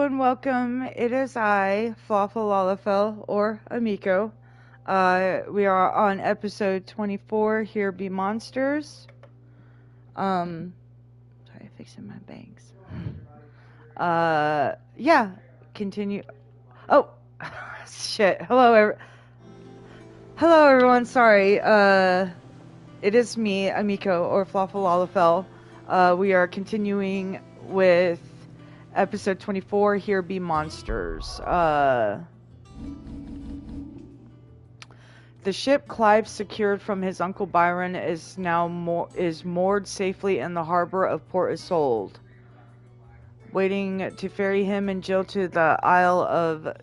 and welcome. It is I, Flafalalafel, or Amiko. We are on episode 24, Here Be Monsters. Sorry, fixing my bangs. Yeah, continue. Oh, shit. Hello, everyone. Sorry. It is me, Amiko, or Flafalalafel. We are continuing with episode 24, Here Be Monsters. The ship Clive secured from his Uncle Byron is now moored safely in the harbor of Port Isolde, waiting to ferry him and Jill to the Isle of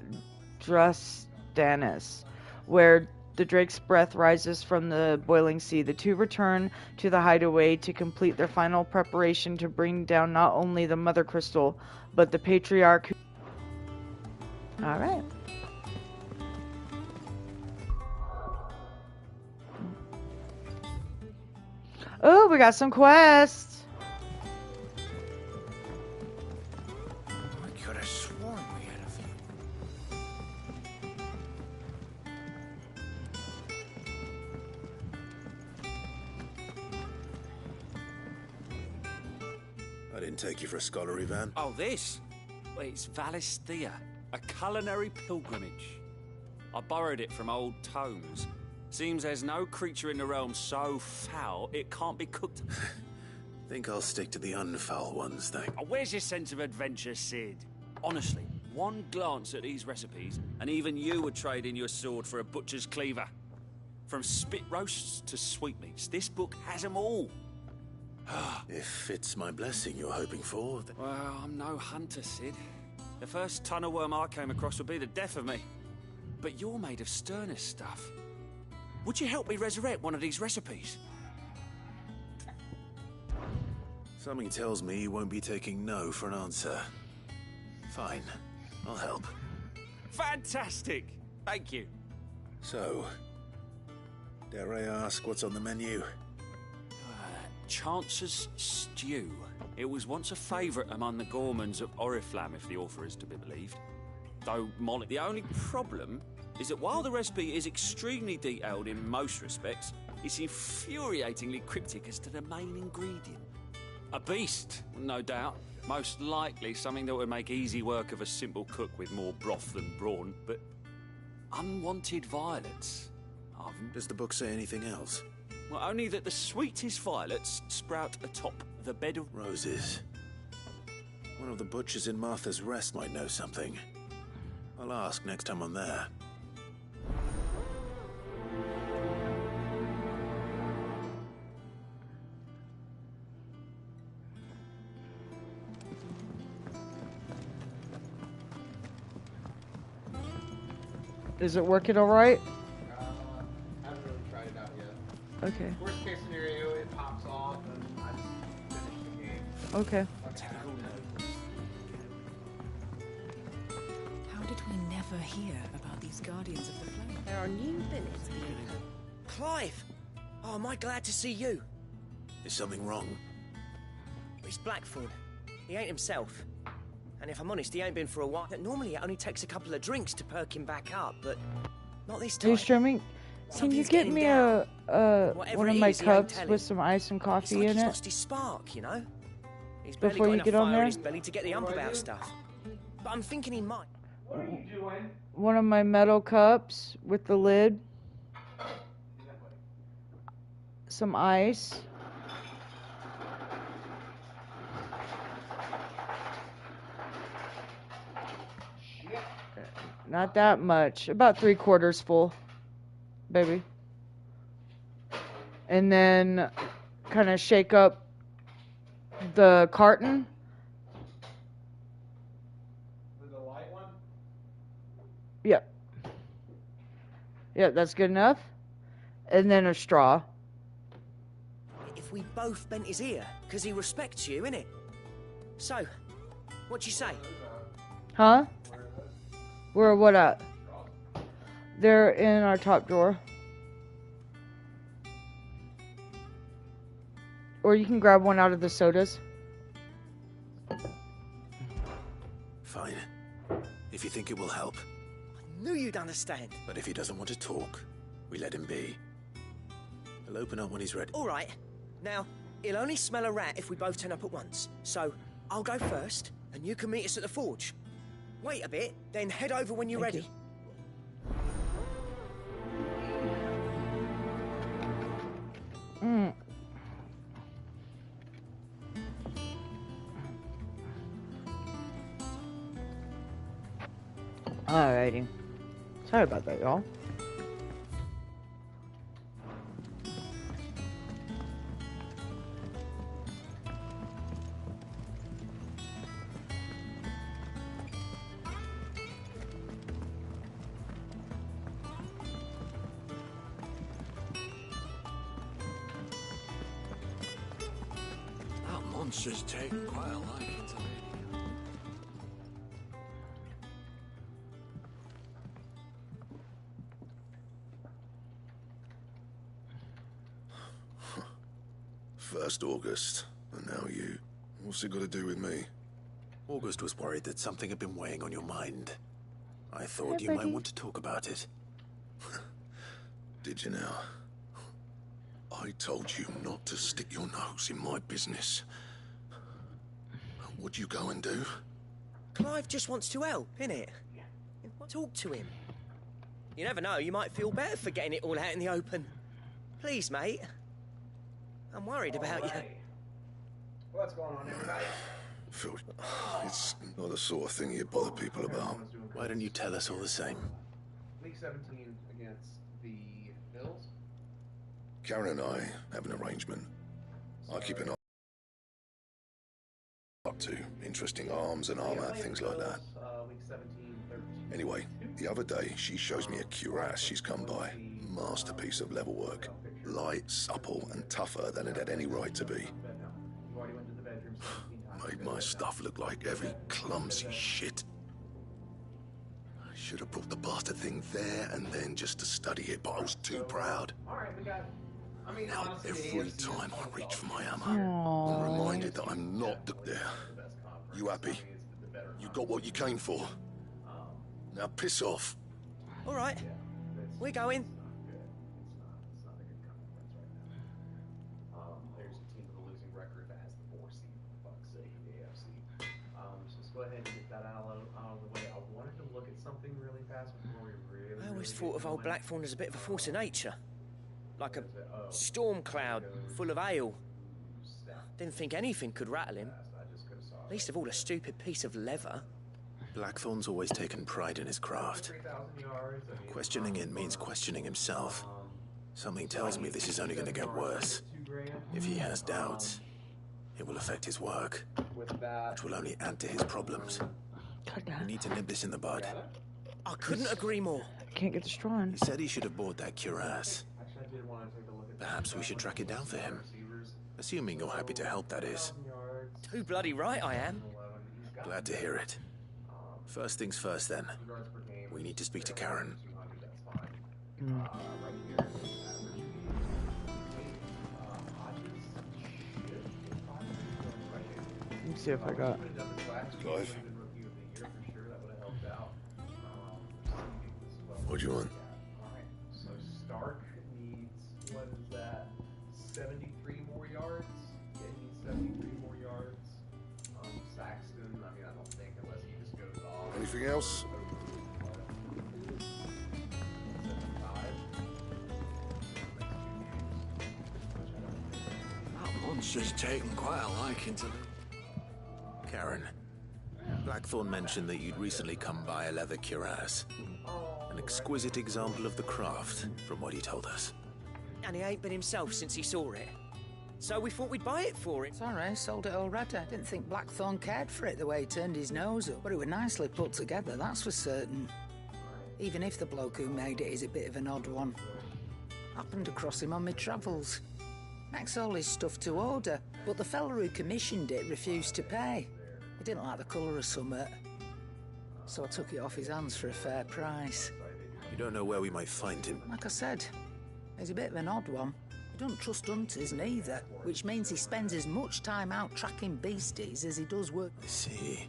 Drustanis, where the Drake's breath rises from the boiling sea. The two return to the hideaway to complete their final preparation to bring down not only the Mother Crystal, but the Patriarch. Alright. Oh, we got some quests. I could have sworn we had a few. I didn't take you for a scholarly van. Oh, this? Well, it's Valisthea, a culinary pilgrimage. I borrowed it from old tomes. Seems there's no creature in the realm so foul it can't be cooked. Think I'll stick to the unfoul ones, thank. Oh, where's your sense of adventure, Sid? Honestly, one glance at these recipes, and even you would trade in your sword for a butcher's cleaver. From spit roasts to sweetmeats, this book has them all. If it's my blessing you're hoping for, then... Well, I'm no hunter, Sid. The first tunnel worm I came across would be the death of me. But you're made of sterner stuff. Would you help me resurrect one of these recipes? Something tells me you won't be taking no for an answer. Fine, I'll help. Fantastic! Thank you. So, dare I ask what's on the menu? Chance's Stew. It was once a favourite among the gourmands of Oriflamme, if the author is to be believed. Though Molly, the only problem is that while the recipe is extremely detailed in most respects, it's infuriatingly cryptic as to the main ingredient. A beast, no doubt. Most likely something that would make easy work of a simple cook with more broth than brawn, but unwanted violets. Does the book say anything else? Well, only that the sweetest violets sprout atop the bed of roses. One of the butchers in Martha's Rest might know something. I'll ask next time I'm there. Is it working alright? Haven't really tried it out yet. Okay. Worst case scenario, it pops off and I just finish the game. Okay. How did we never hear about these Guardians of the Flame? There are new billets. Clive! Oh, am I glad to see you? Is something wrong? He's Blackthorn. He ain't himself. And if I'm honest, he ain't been for a while. Normally it only takes a couple of drinks to perk him back up, but not this Are time. you streaming? Can you Something's get getting me down. one of my it is, he ain't cups telling. with some ice and It's coffee like in he's it? lost his spark, you know? He's barely Before got you enough get on fire in there? his belly to get the ump about stuff. But I'm thinking he might. What are you doing? One of my metal cups with the lid. Some ice. Not that much. About 3/4 full. Baby. And then kind of shake up the carton. The light one? Yep. Yep, that's good enough. And then a straw. If we both bent his ear, because he respects you, innit? So, what you say? Huh? Where what at? They're in our top drawer. Or you can grab one out of the sodas. Fine. If you think it will help. I knew you'd understand. But if he doesn't want to talk, we let him be. He'll open up when he's ready. All right. Now, he'll only smell a rat if we both turn up at once. So, I'll go first, and you can meet us at the forge. Wait a bit, then head over when you're Thank ready. Alrighty. Sorry about that, y'all. That monster's taken quite a liking to me. First August, and now you. What's it got to do with me? August was worried that something had been weighing on your mind. I thought Hey, you might buddy. want to talk about it. Did you now? I told you not to stick your nose in my business. What'd you go and do? Clive just wants to help, innit? Talk to him. You never know, you might feel better for getting it all out in the open. Please, mate. I'm worried about you. What's going on, everybody? Phil, it's not the sort of thing you bother people about. Why don't you tell us all the same? Week 17 against the Bills. Karen and I have an arrangement. I keep an eye up to interesting arms and armor, things like that. Week 17, 13. Anyway, the other day, she shows me a cuirass she's come by. Masterpiece of level work. Light, supple, and tougher than it had any right to be. You already went to the bedroom 17 times. Made my stuff look like every clumsy shit. I should have brought the bastard thing there and then just to study it, but I was too proud. Alright, we got. I mean, Now, honestly, every AFC time is I reach for my the hammer, Aww. I'm reminded that I'm not there. best conference. You happy? I mean, it's the better You got what you came for. Now piss off. All right, we're going. It's not a good conference right now. There's a team with a losing record that has the 4 seed, for fuck's sake, in the AFC. So let's go ahead and get that out of the way. I wanted to look at something really fast before we really. I always really thought get of old going. Blackthorn as a bit of a force of nature. Like a Oh, storm cloud full of ale. snap. Didn't think anything could rattle him. I just could have saw Least of all a stupid piece of leather. Blackthorn's always taken pride in his craft. 3,000 yards. I mean, Questioning it means questioning himself. Something tells me this is only going to get worse. $2,000. If he has doubts, it will affect his work, With that, which will only add to his problems. God We damn. need to nip this in the bud. I couldn't agree more. I can't get the straw in. He said he should have bought that cuirass. actually, I did want to take a look at Perhaps we should track it down for him. receivers. Assuming you're happy to help, that is. 1,000 yards, Too bloody right I am. 11. He's got Glad to hear it. First things first, then. yards per game. We need to speak to Karen. 200, that's fine. Mm. Right here, average speed. Hodges should get 5 right here. Let me see if I got. Could've done this last week, Clive? would've been rookie of the year for sure. That would have helped out. What'd you want? Alright, so Stark needs, what is that? 73 more yards? Yeah, he needs 73 more yards. Saxton, I mean, I don't think unless he just goes off. Anything else? 75. That monster's taken quite a liking to me. Karen, Blackthorn mentioned that you'd recently come by a leather cuirass. An exquisite example of the craft, from what he told us. And he ain't been himself since he saw it. So we thought we'd buy it for him. Sorry, sold it already. Didn't think Blackthorn cared for it the way he turned his nose up. But it was nicely put together, that's for certain. Even if the bloke who made it is a bit of an odd one. Happened across him on my travels. Makes all his stuff to order, but the fella who commissioned it refused to pay. He didn't like the colour of summit. So I took it off his hands for a fair price. You don't know where we might find him. Like I said, he's a bit of an odd one. He don't trust hunters neither, which means he spends as much time out tracking beasties as he does work. I see.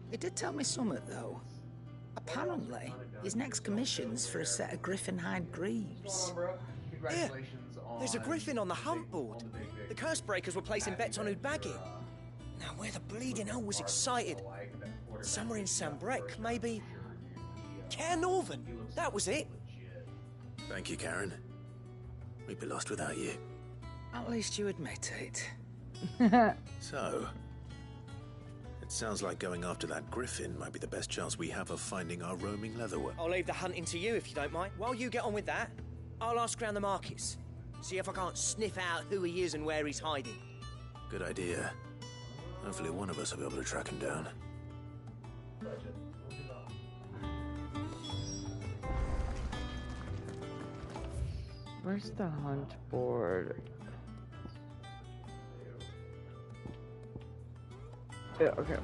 He did tell me something, though. Apparently, his next commission's for a set of griffin hide greaves. Here, there's a griffin on the hunt board. The curse breakers were placing bets on who'd bag it. Now, where the bleeding hell was excited? Somewhere in Sambrec, maybe. Care Northern, that was it. Thank you, Karen. We'd be lost without you. At least you admit it. So, it sounds like going after that griffin might be the best chance we have of finding our roaming leatherwork. I'll leave the hunting to you if you don't mind. While you get on with that, I'll ask around the markets. See if I can't sniff out who he is and where he's hiding. Good idea. Hopefully one of us will be able to track him down. Where's the hunt board? Yeah, okay.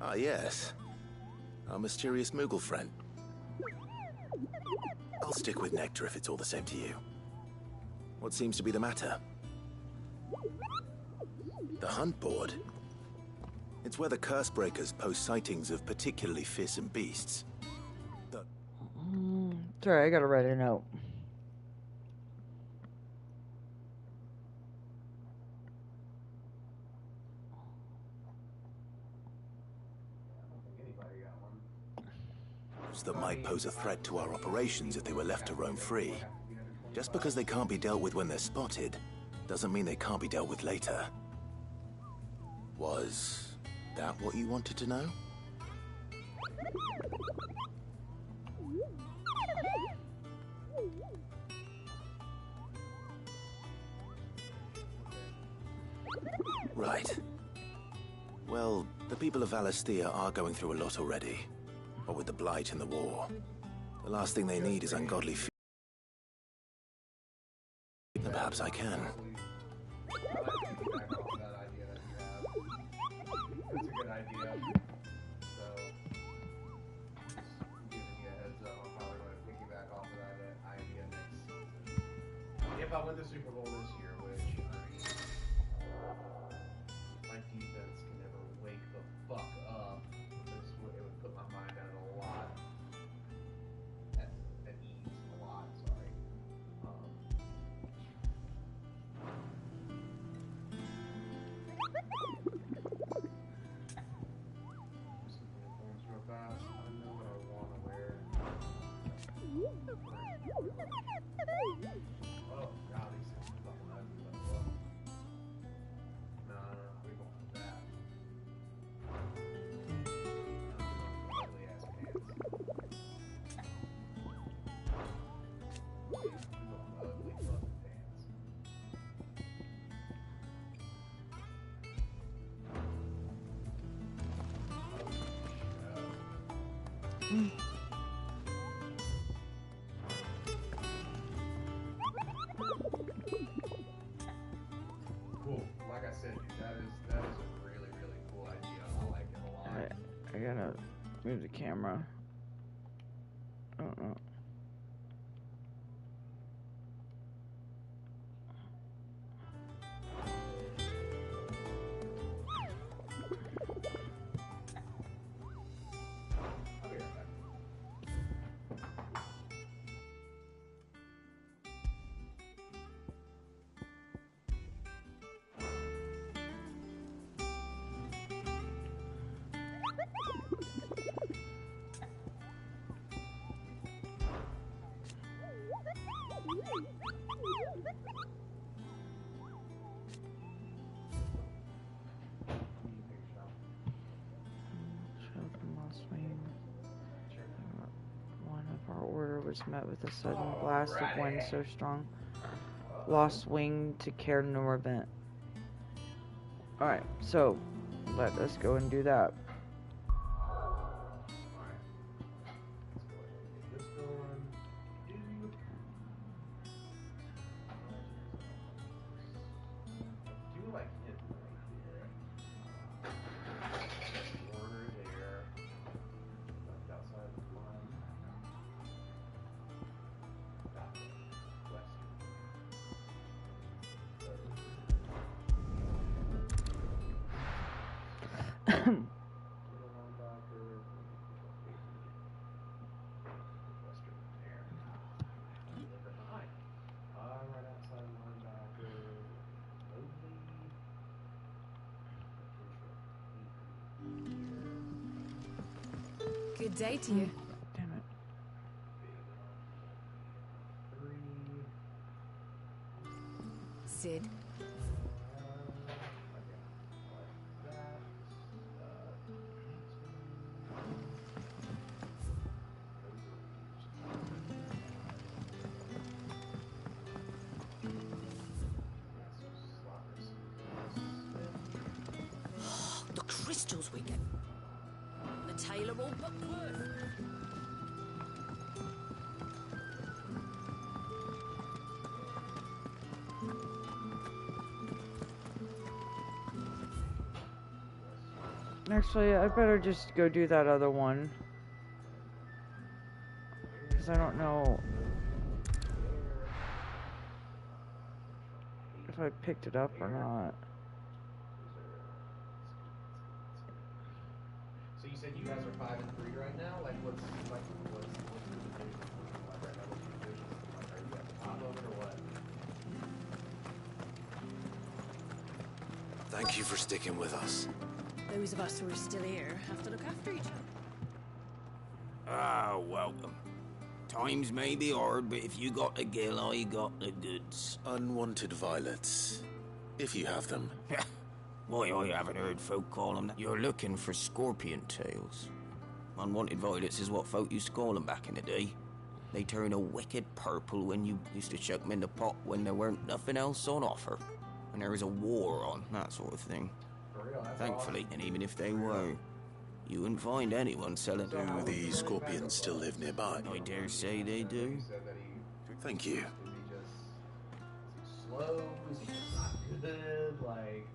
Ah, yes. Our mysterious Moogle friend. I'll stick with Nectar if it's all the same to you. What seems to be the matter? The hunt board? It's where the curse breakers post sightings of particularly fearsome beasts. Sorry, I gotta write a note. That might pose a threat to our operations if they were left to roam free. Just because they can't be dealt with when they're spotted, doesn't mean they can't be dealt with later. Was that what you wanted to know? Right. Well, the people of Valisthea are going through a lot already. What with the Blight and the war, the last thing they need is ungodly fear. And perhaps I can. It's a good idea. So, just giving you a heads up, I'm probably going to piggyback off of that idea next season. If I win the Super Bowl this year, which, I mean, my defense can never wake the fuck up. It would put my mind at a lot. At ease, a lot, sorry. Just uniforms real fast. I know what I want to wear. Oh god, these things are fucking ugly. No, we going with that. Ugly ass pants. We going ugly fucking pants. Cool. Like I said, dude, that is a really, really cool idea. I like it a lot. Alright, I gotta move the camera. Oh no. I'll be right back. One of our order was met with a sudden blast of wind so strong. Lost wing to Care Norvent. Alright, so let us go and do that. Right outside linebacker. Good day to you. Damn it. Sid. The crystals we get. The tale of all but worth. Actually, I better just go do that other one. Because I don't know if I picked it up or not. So you said you guys are 5-3 right now? Like what's the division like right now? What's the division like? Are you at the top of it or what? Thank you for sticking with us. Those of us who are still here have to look after each other. Ah, welcome. Times may be hard, but if you got the gill, I got the goods. Unwanted violets, if you have them. Why, I haven't heard folk call them that. You're looking for scorpion tails. Unwanted violets is what folk used to call them back in the day. They turn a wicked purple when you used to chuck them in the pot when there weren't nothing else on offer. When there was a war on, that sort of thing. For real, that's Thankfully, awesome. and even if they were, you wouldn't find anyone selling Do the scorpions still live nearby? I dare say they do. He said that he Thank you. is he slow? Is he just not good? Like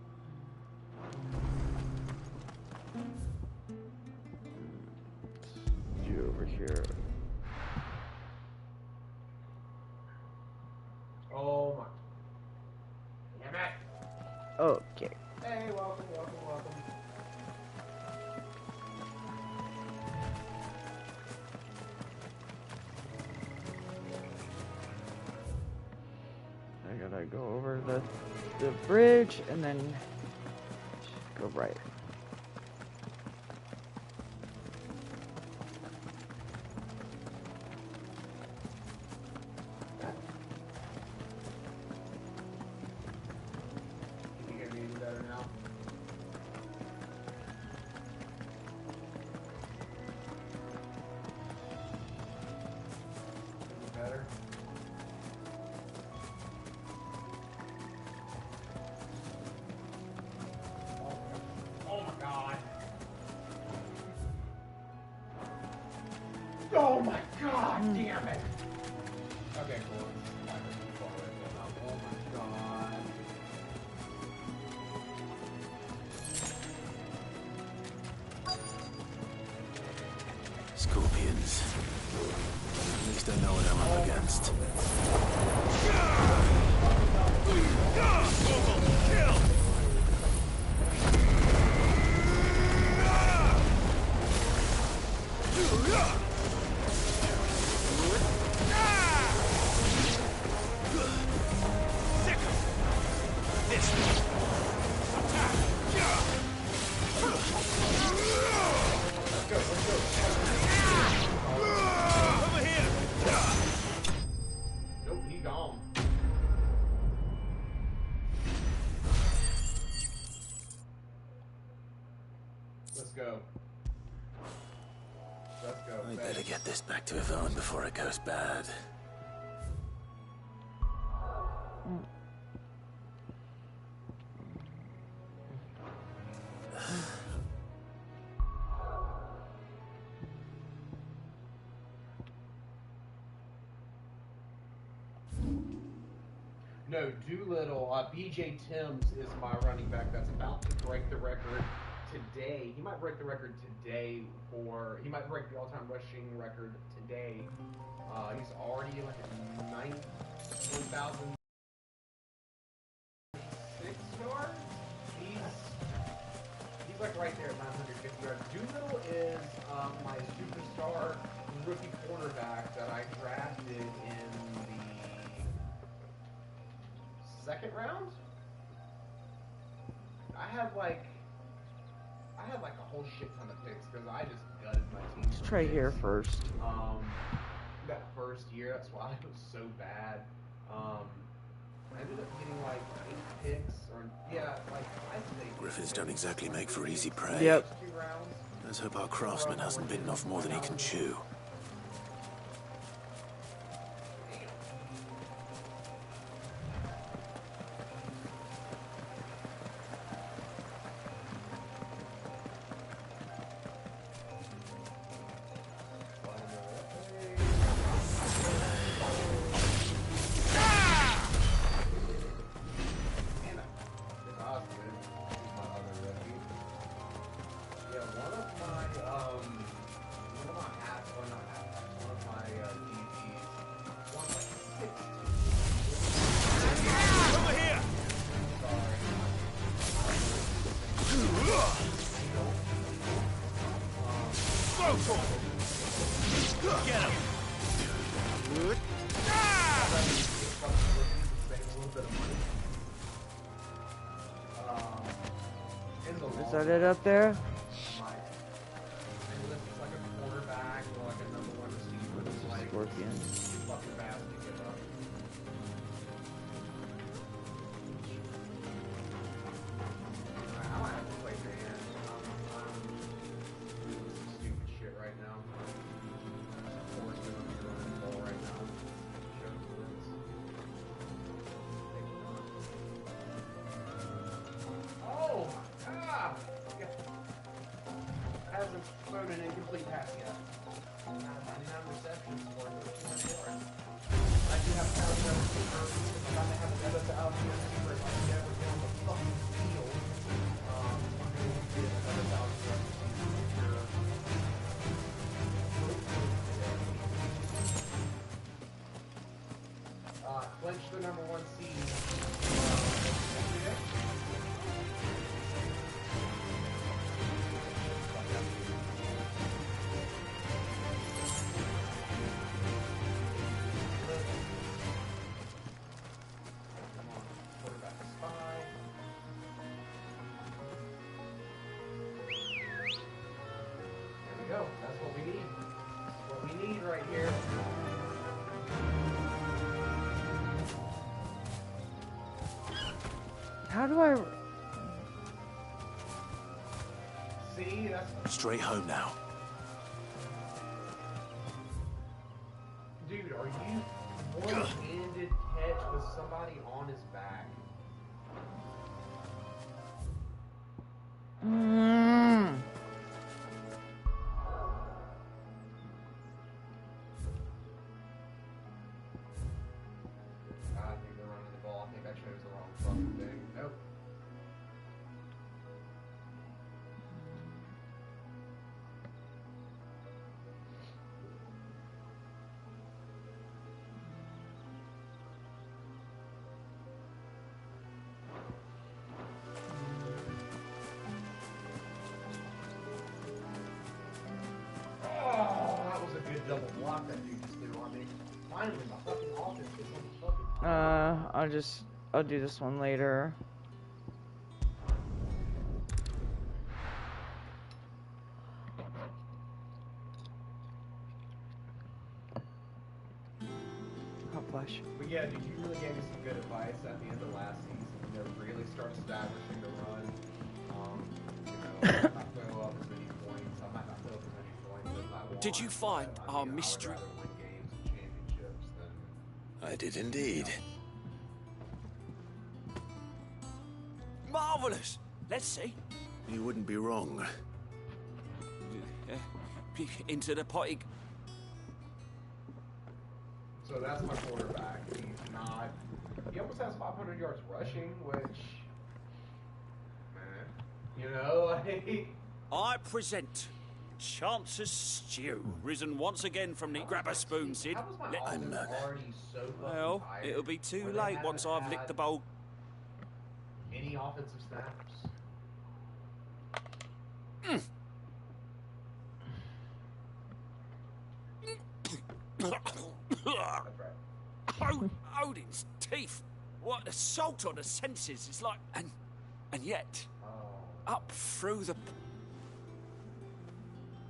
You over here. oh my damn it. Okay. Hey, welcome. I gotta go over the bridge and then go right. Can you hear me any better now? Any better? Oh my god. Oh my god, damn it. Okay, cool. It's not gonna be far away from now. Oh my god. Scorpions. At least I know what I'm up against. Nope, he gone. Let's go. Let's go. I better get this back to Yvonne before it goes bad. No, Doolittle, BJ Timms is my running back that's about to break the record today. He might break the record today he might break the all-time rushing record today. He's already like at 1,006 yards. He's like right there at 950 yards. Doolittle is my superstar rookie cornerback that I drafted in the second round. I had like a whole shit ton of picks because I just gutted my team. Let's try here first. That first year, that's why it was so bad. I ended up getting like 8 picks, or yeah, like I think. Griffins don't exactly make for easy prey. Yep. Let's hope our craftsman hasn't bitten off more than he can chew. Is that it up there? Scorpion. Hasn't thrown an incomplete pass yet. 99 receptions for 200 yards. I do have power receiver. I'm about to have another 1,000 receiver if I can ever get on the fucking field. I'm going to get another 1,000 receiver. Clinch the #1 seed. That's what we need. That's what we need right here. How do I... See, that's... Straight home now. Dude, are you one-handed catch with somebody on his back? I think they're running the ball. I think I chose the wrong fucking thing. Nope. Oh, that was a good double block that dude just threw on me. Finally, the fucking offense is on the fucking... I'll do this one later. Hot flash. But yeah, dude, you really gave me some good advice at the end of last season. You know, really start establishing the run. You know, not throw up as many points. I might not throw up as many points as I want. Did you find but, our I would mystery? rather win games and championships than... I did indeed. Marvelous! Let's see. You wouldn't be wrong. Into the potty. So that's my quarterback. He's not... He almost has 500 yards rushing, which... You know, like... I present Chance's Stew, risen once again from the grab a spoon, Sid. How was my Let- offense already so fucking Well, tired it'll be too where they late haven't once I've licked had the bowl. any offensive snaps? Odin's teeth. What an assault on the senses. It's like... And yet, up through the...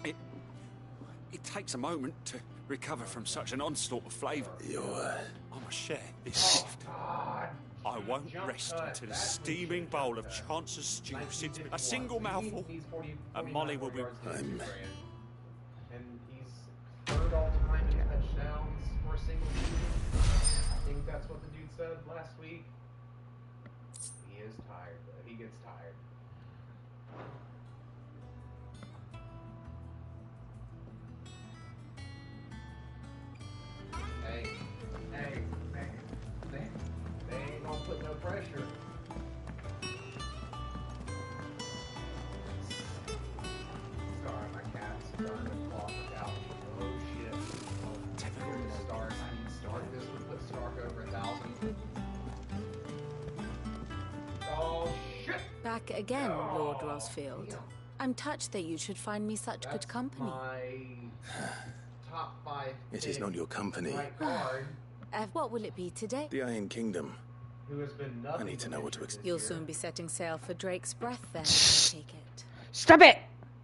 It takes a moment to recover from such an onslaught of flavour. I must share this gift. I won't rest until a steaming bowl of Chance's stew sits a single mouthful, and Molly will be... And he's third all-time in touchdowns for a single season. I think that's what the dude said last week. He is tired, though. He gets tired. Hey, they ain't gonna put no pressure. Sorry, my cat's starting to claw the couch. Oh shit. Typical Stark. I need Stark. This would put Stark over 1,000. Oh shit! Back again, Lord Rosfield. I'm touched that you should find me such good company. My top 5. It is not your company. Right guard, What will it be today? The Iron Kingdom. who has been I nothing need to but know what to interested expect. You'll here. soon be setting sail for Drake's Breath then, I take it. Stop it!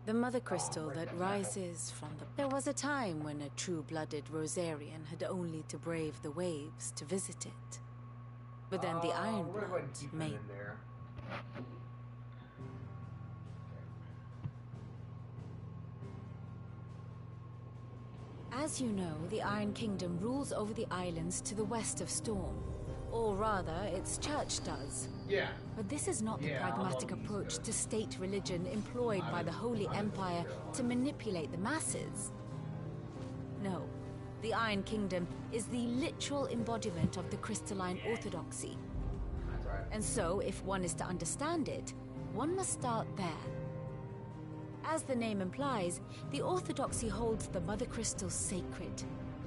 The mother crystal that rises from the... There was a time when a true-blooded Rosarian had only to brave the waves to visit it. But then the We're gonna go ahead Ironblood and keep him made... in there. As you know, the Iron Kingdom rules over the islands to the west of Storm. Or rather, its church does. Yeah. But this is not the Yeah, I pragmatic love these approach guys. to state religion employed by the Holy Empire to manipulate the masses. No, the Iron Kingdom is the literal embodiment of the crystalline orthodoxy. That's right. And so, if one is to understand it, one must start there. As the name implies, the orthodoxy holds the Mother Crystals sacred,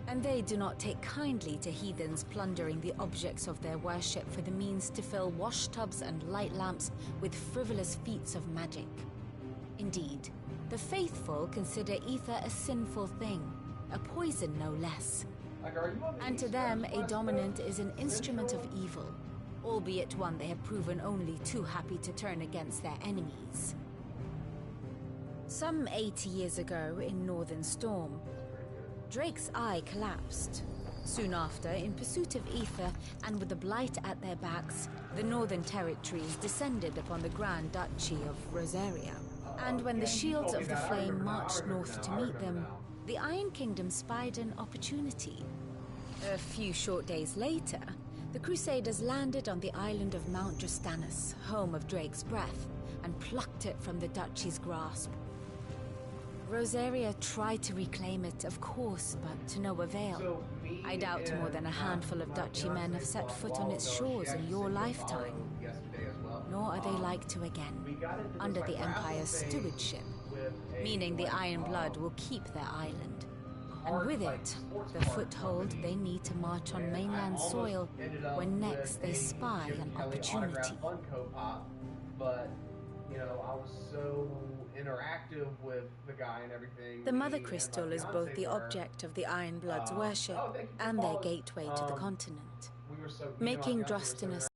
and they do not take kindly to heathens plundering the objects of their worship for the means to fill washtubs and light lamps with frivolous feats of magic. Indeed, the faithful consider ether a sinful thing, a poison no less. Like, are you on the And to East them, Coast a West dominant Coast? is an instrument of Central? evil, albeit one they have proven only too happy to turn against their enemies. Some 80 years ago, in Northern Storm, Drake's eye collapsed. Soon after, in pursuit of ether and with the Blight at their backs, the Northern Territories descended upon the Grand Duchy of Rosaria. And when the Shields of the Flame marched north to meet them, the Iron Kingdom spied an opportunity. A few short days later, the Crusaders landed on the island of Mount Justanus, home of Drake's Breath, and plucked it from the Duchy's grasp. Rosaria tried to reclaim it, of course, but to no avail. So, me I doubt more than a and, handful of my Duchy men have fiancé set bought foot on its Waldo. shores She in actually your sent me a lifetime. follow yesterday as well. Nor are they like to again, We got into this, under like, the raffle Empire's thing stewardship, with a, meaning the like, Iron Blood will keep their island. And card, with like, it, sports the card foothold company. they need to march on And I mainland almost soil ended up when with next they a spy Jim an Kelly opportunity. autographed Funko Pop, but you know, I was so interactive with the guy and everything. The Me Mother and my Crystal is both fiancé the were. object of the Iron Blood's worship Oh, thank you for and their following. gateway to the continent. We were so Making me and my fiancé were Drustinus,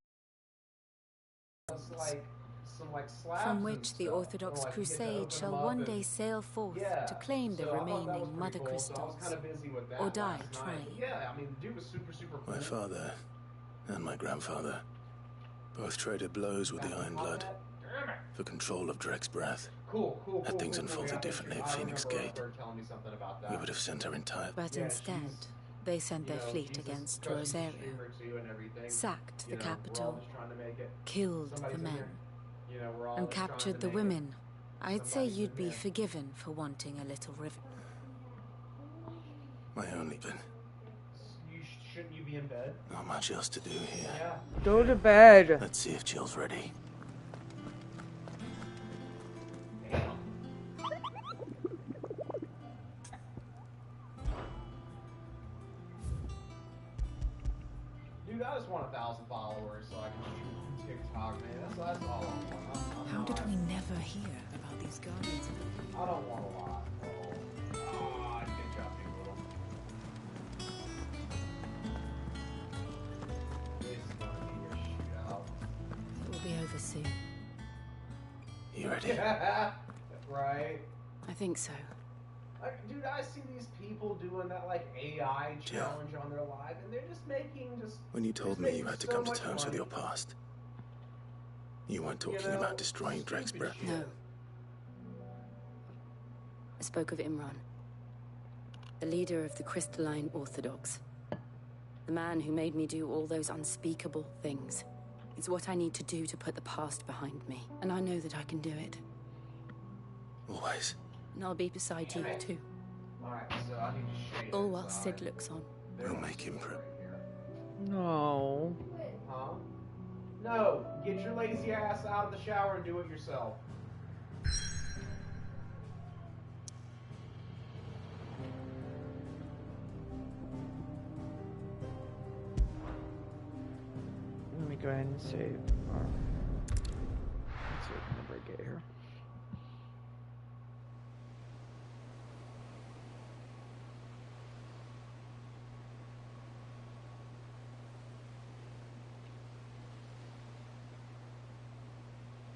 so like some like slabs from and which the stuff. Orthodox So, like, you get to Crusade open shall them up one and- day sail forth Yeah, to claim the so I thought that was remaining pretty Mother cool, Crystals, so I was kind of busy with that or die last night. trying. But yeah, I mean, the dude was super cool. My father and my grandfather both traded blows with the Iron Blood Damn it. for control of Drake's Breath. Cool. Had things cool. unfolded Yeah, I differently at remember Phoenix her Gate, telling me something about that. we would have sent our entire... But Yeah, instead, she's, they sent you their know, fleet she's a against trusty Rosaria, streamer too and everything. sacked the You know, we're all capital, just trying to make it. killed Somebody's the in men, here. You know, we're all and just trying captured to the make it. women. I'd say Somebody's you'd in be here. forgiven for wanting a little rivet. My only been. Shouldn't you be in bed? Not much else to do here. Yeah. Go to bed. Let's see if Jill's ready. Dude, I just want 1,000 followers so I can shoot TikTok, man. That's all I want. How did we never hear about these guardians of the I don't want a lot. Oh, good job, big little. This is gonna be a shootout. It will be over soon. You ready? Yeah, right. I think so. Like, dude, I see these people doing that like AI challenge on their live, and they're just making When you told me you had to come to terms with your past, you weren't talking about destroying Drake's breath. No. I spoke of Imran, the leader of the Crystalline Orthodox. The man who made me do all those unspeakable things. It's what I need to do to put the past behind me, and I know that I can do it. Always. And I'll be beside you, too. Alright, so I need to shade All while inside. Sid looks on. We'll make him No. Huh? No, get your lazy ass out of the shower and do it yourself. Let me go ahead and save. Let's see what number I get here.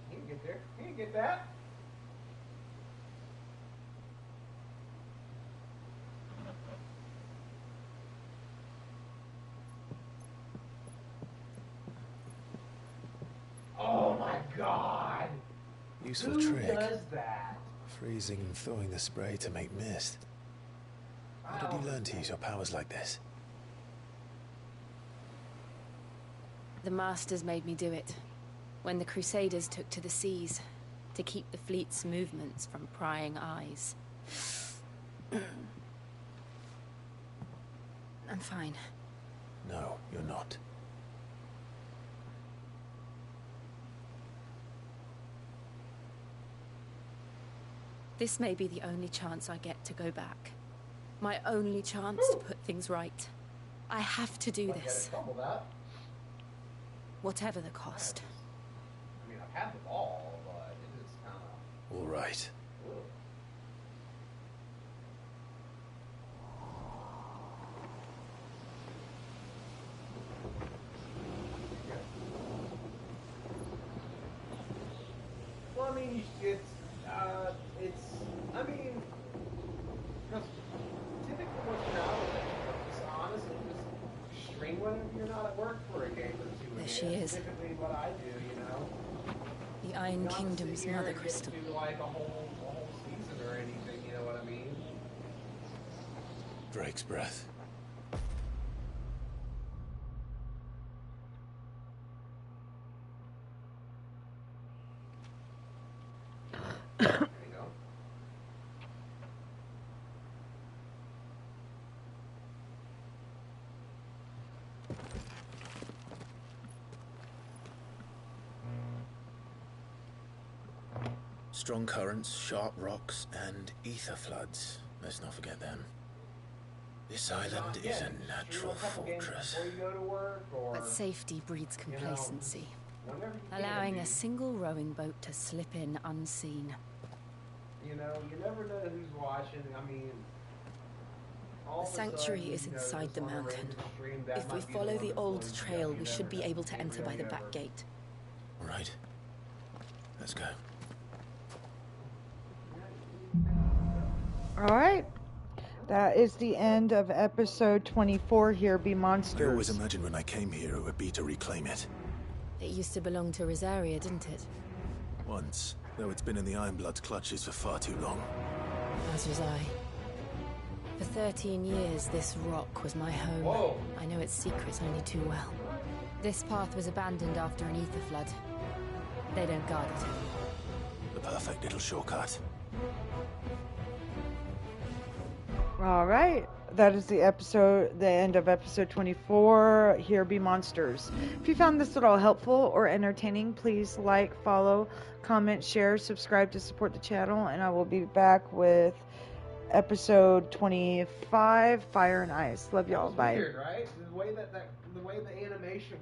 He can get there. He can get that. Oh my god! Useful Who trick. does that? Freezing and thawing the spray to make mist. How did you learn to use your powers like this? The Masters made me do it. When the Crusaders took to the seas, to keep the fleet's movements from prying eyes. I'm fine. No, you're not. This may be the only chance I get to go back. My only chance to put things right. I have to do this. Whatever the cost. I mean, I've had the ball, but it is kind of... All right. Well, I mean, I mean, because typically what you're out is honestly just stream whenever you're not at work for a game or two. There she That's is. typically what I do, you know. The Iron Not to Kingdom's sit here mother and get crystal. to, like a whole season or anything, you know what I mean? Drake's breath. There you go. Strong currents, sharp rocks, and ether floods. Let's not forget them. This island is a natural fortress. Before you go to work, or But safety breeds complacency. whenever you can, Allowing a dude. single rowing boat to slip in unseen. You know, you never know who's watching. I mean, all The of a sanctuary sudden, is you inside notice the on a mountain. random stream that If we might be follow one the that's old closed trail, down. we You should be never able know. to enter by the back Never. gate. All right. Let's go. All right. That is the end of episode 24 here, Be I Monsters. always imagined when I came here it would be to reclaim it. It used to belong to Rosaria, didn't it? Once, though it's been in the Ironblood's clutches for far too long. As was I. For 13 years, this rock was my home. Whoa. I know its secrets only too well. This path was abandoned after an ether flood. They don't guard it. The perfect little shortcut. All right. That is the end of episode 24. Here Be Monsters. If you found this at all helpful or entertaining, please like, follow, comment, share, subscribe to support the channel, and I will be back with episode 25, Fire and Ice. Love y'all. That was Bye. weird, right? The way the animation was.